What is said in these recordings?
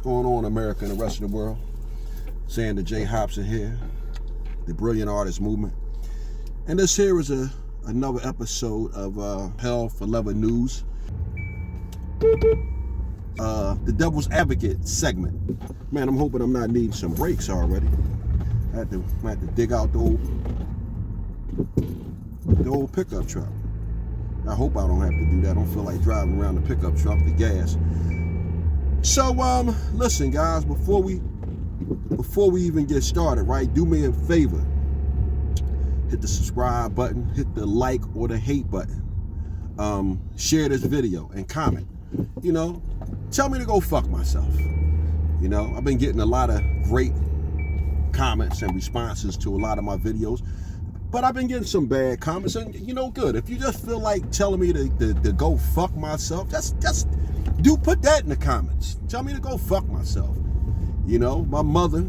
going on, America and the rest of the world? Xander J. Hobson here, the Brilliant Artist Movement. And this here is another episode of Hell for Leather News. The Devil's Advocate segment. Man, I'm hoping I'm not needing some brakes already. I have to dig out the old pickup truck. I hope I don't have to do that. I don't feel like driving around the pickup truck to gas. So, listen, guys, before we even get started, right, do me a favor. Hit the subscribe button, hit the like or the hate button. Share this video and comment. You know, tell me to go fuck myself. You know, I've been getting a lot of great comments and responses to a lot of my videos, but I've been getting some bad comments, and you know, good. If you just feel like telling me to go fuck myself, just put that in the comments. Tell me to go fuck myself. You know, my mother,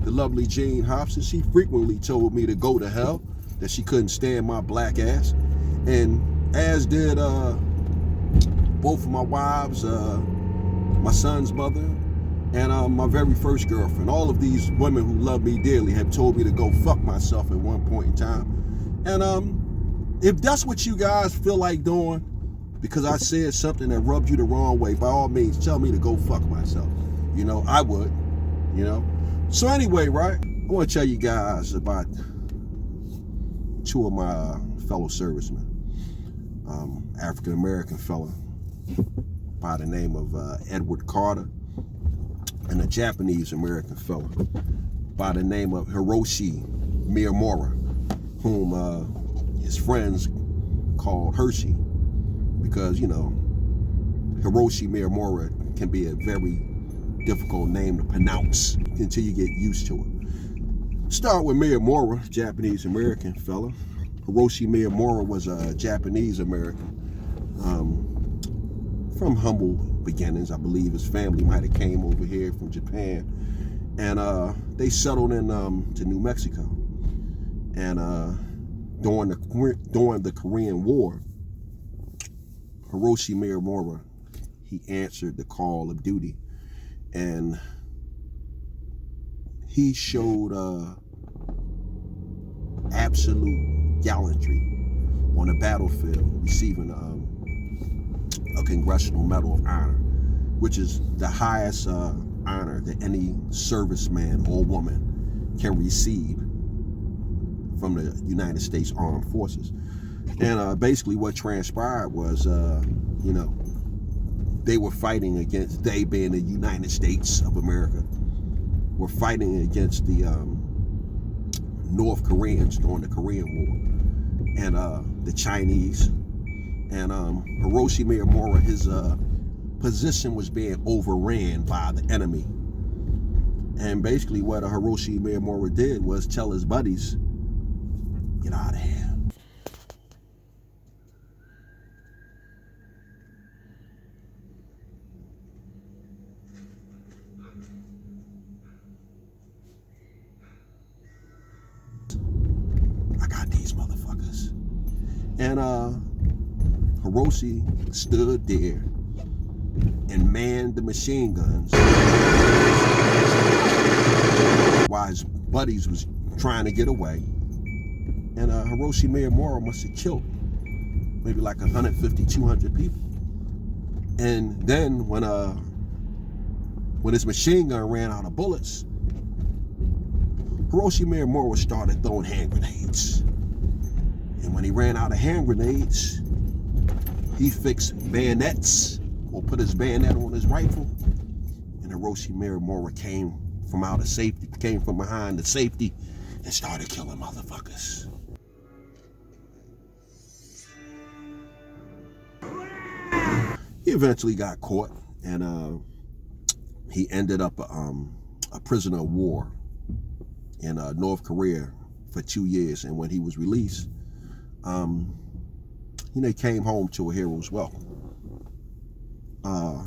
the lovely Jane Hobson, she frequently told me to go to hell, that she couldn't stand my black ass, and as did both of my wives, my son's mother, and my very first girlfriend. All of these women who love me dearly have told me to go fuck myself at one point in time. And if that's what you guys feel like doing, because I said something that rubbed you the wrong way, by all means, tell me to go fuck myself. You know, I would, you know. So anyway, right, I want to tell you guys about two of my fellow servicemen. African-American fella by the name of Edward Carter, and a Japanese-American fella by the name of Hiroshi Miyamora, whom his friends called Hershey, because, you know, Hiroshi Miyamora can be a very difficult name to pronounce until you get used to it. Start with Miyamora, Japanese-American fella. Hiroshi Miyamora was a Japanese-American from humble beginnings. I believe his family might have came over here from Japan, and they settled in to New Mexico. And during the Korean War, Hiroshi Miyamora, he answered the call of duty, and he showed absolute gallantry on the battlefield, receiving a Congressional Medal of Honor, which is the highest honor that any serviceman or woman can receive from the United States Armed Forces. And basically what transpired was, you know, they were fighting against, they being the United States of America, were fighting against the North Koreans during the Korean War, and the Chinese. And Hiroshi Miyamora, his position was being overran by the enemy. And basically what Hiroshi Miyamora did was tell his buddies, get out of here. I got these motherfuckers. And Hiroshi stood there and manned the machine guns while his buddies was trying to get away. And Hiroshi Miyamora must have killed maybe like 150, 200 people. And then when his machine gun ran out of bullets, Hiroshi Miyamora started throwing hand grenades. And when he ran out of hand grenades, he fixed bayonets, or put his bayonet on his rifle, and Hiroshi Miyamora came from behind the safety and started killing motherfuckers. He eventually got caught, and he ended up a prisoner of war in North Korea for 2 years. And when he was released, you know, he came home to a hero's welcome.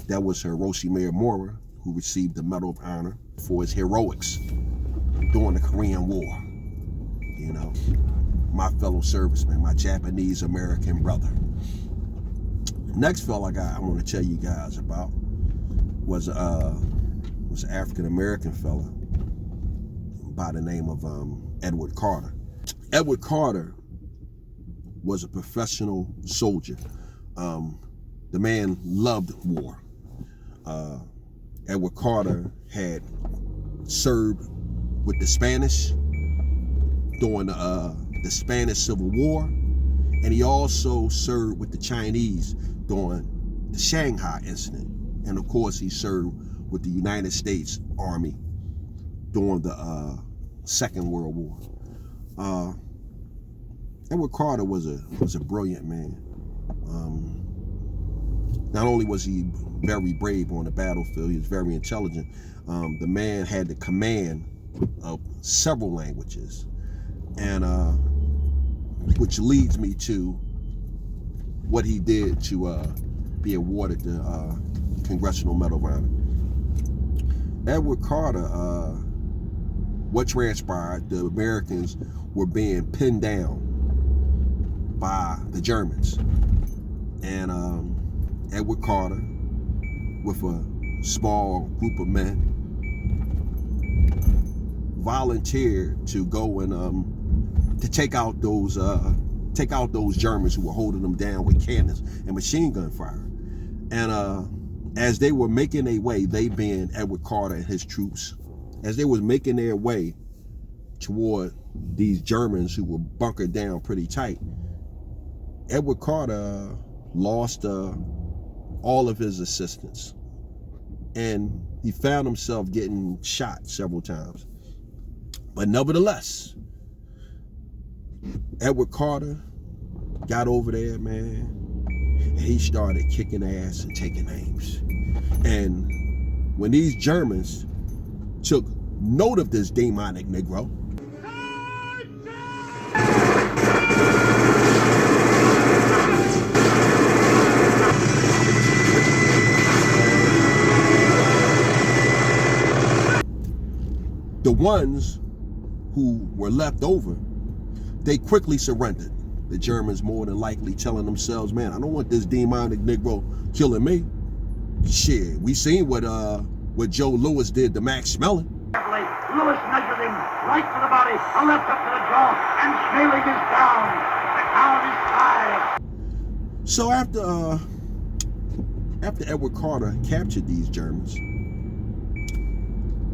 That was Hiroshi Miyamora, who received the Medal of Honor for his heroics during the Korean War. You know, my fellow serviceman, my Japanese-American brother. Next fella I want to tell you guys about was was an African-American fella by the name of Edward Carter. Edward Carter was a professional soldier. The man loved war. Edward Carter had served with the Spanish during the Spanish Civil War, and he also served with the Chinese during the Shanghai incident. And of course, he served with the United States Army during the Second World War. Edward Carter was a brilliant man. Not only was he very brave on the battlefield, he was very intelligent. The man had the command of several languages, and which leads me to what he did to be awarded the Congressional Medal of Honor. Edward Carter, what transpired, the Americans were being pinned down by the Germans, and Edward Carter, with a small group of men, volunteered to go and to take out those Germans who were holding them down with cannons and machine gun fire. And as they were making their way, they being Edward Carter and his troops, as they was making their way toward these Germans who were bunkered down pretty tight, Edward Carter lost all of his assistants, and he found himself getting shot several times. But nevertheless, Edward Carter got over there, man, and he started kicking ass and taking names. And when these Germans took note of this demonic Negro, the ones who were left over, they quickly surrendered. The Germans more than likely telling themselves, man, I don't want this demonic Negro killing me. Shit, we seen what Joe Louis did to Max Schmeling. Louis measured him right to the body, a left up to the jaw, and Schmeling is down. The count is 5. So after Edward Carter captured these Germans,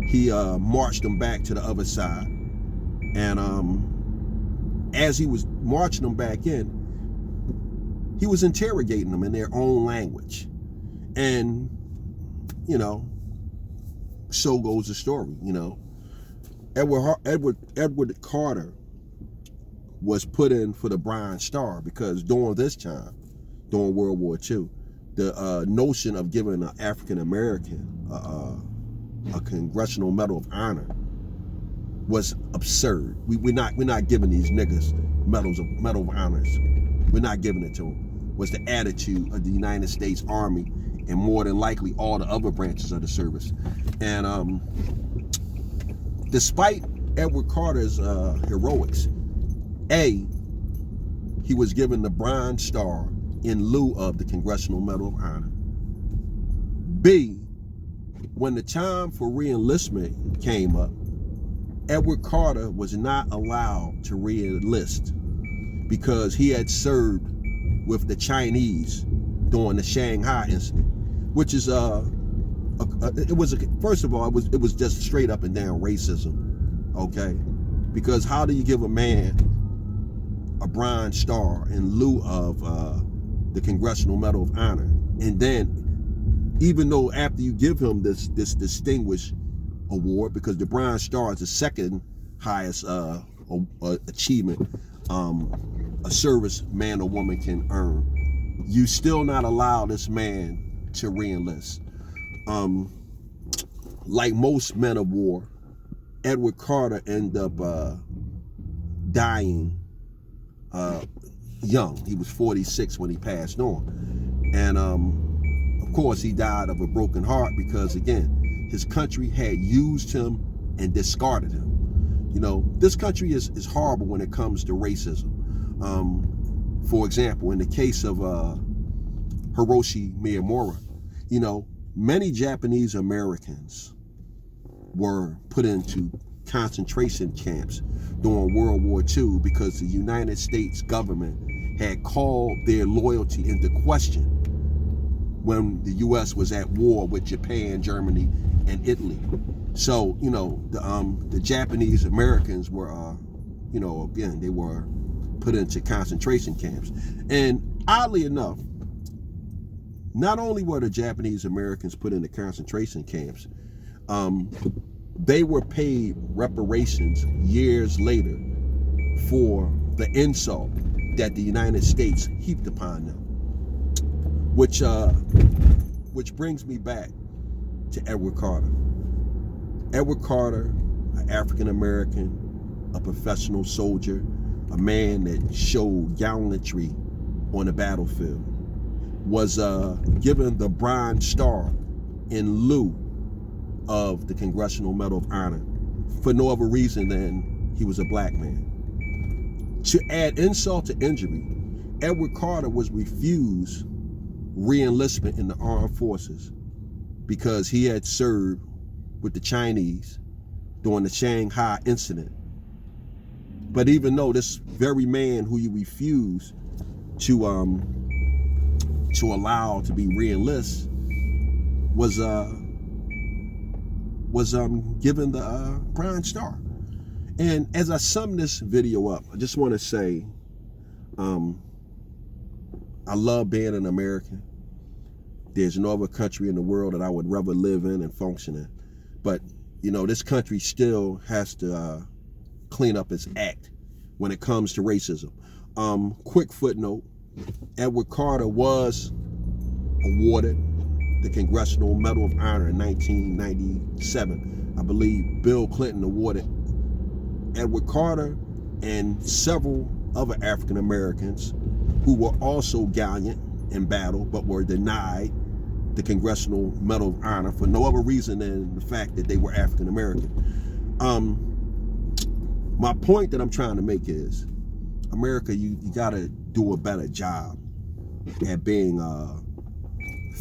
he marched them back to the other side, and as he was marching them back in, he was interrogating them in their own language. And, you know, so goes the story, you know. Edward Carter was put in for the Bronze Star because during this time, during World War II, the notion of giving an African American a Congressional Medal of Honor was absurd. We're not giving these niggas medal of honors. We're not giving it to them. Was the attitude of the United States Army and more than likely all the other branches of the service. And despite Edward Carter's heroics, he was given the Bronze Star in lieu of the Congressional Medal of Honor. B, when the time for re-enlistment came up, Edward Carter was not allowed to re-enlist because he had served with the Chinese during the Shanghai incident, which is first of all, it was just straight up and down racism, okay? Because how do you give a man a Bronze Star in lieu of the Congressional Medal of Honor, and then even though after you give him this distinguished award, because the Bronze Star is the second highest achievement a service man or woman can earn, you still not allow this man to re-enlist. Like most men of war, Edward Carter ended up dying young. He was 46 when he passed on. And of course he died of a broken heart because, again, his country had used him and discarded him. You know, this country is horrible when it comes to racism. For example, in the case of Hiroshi Miyamora, you know, many Japanese Americans were put into concentration camps during World War II because the United States government had called their loyalty into question when the U.S. was at war with Japan, Germany, and Italy. So, the Japanese Americans were, again, they were put into concentration camps. And oddly enough, not only were the Japanese Americans put into concentration camps, they were paid reparations years later for the insult that the United States heaped upon them. Which brings me back to Edward Carter. Edward Carter, an African American, a professional soldier, a man that showed gallantry on the battlefield, was given the Bronze Star in lieu of the Congressional Medal of Honor for no other reason than he was a black man. To add insult to injury, Edward Carter was refused re-enlistment in the armed forces because he had served with the Chinese during the Shanghai incident. But even though this very man who you refused to allow to be re-enlisted was given the Bronze Star. And as I sum this video up, I just want to say I love being an American. There's no other country in the world that I would rather live in and function in. But, this country still has to clean up its act when it comes to racism. Quick footnote, Edward Carter was awarded the Congressional Medal of Honor in 1997. I believe Bill Clinton awarded Edward Carter and several other African Americans who were also gallant in battle but were denied the Congressional Medal of Honor for no other reason than the fact that they were African American. My point that I'm trying to make is, America, you got to do a better job at being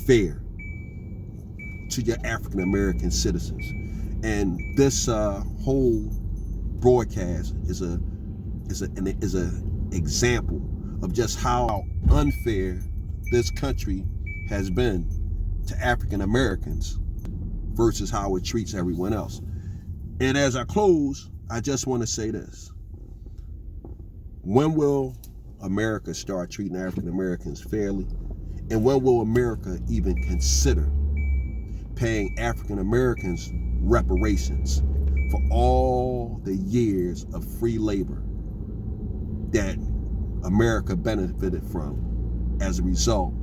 fair to your African American citizens. And this whole broadcast is an example of just how unfair this country has been to African Americans versus how it treats everyone else. And as I close, I just want to say this. When will America start treating African Americans fairly? And when will America even consider paying African Americans reparations for all the years of free labor that America benefited from as a result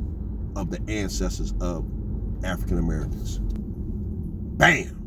of the ancestors of African Americans? Bam!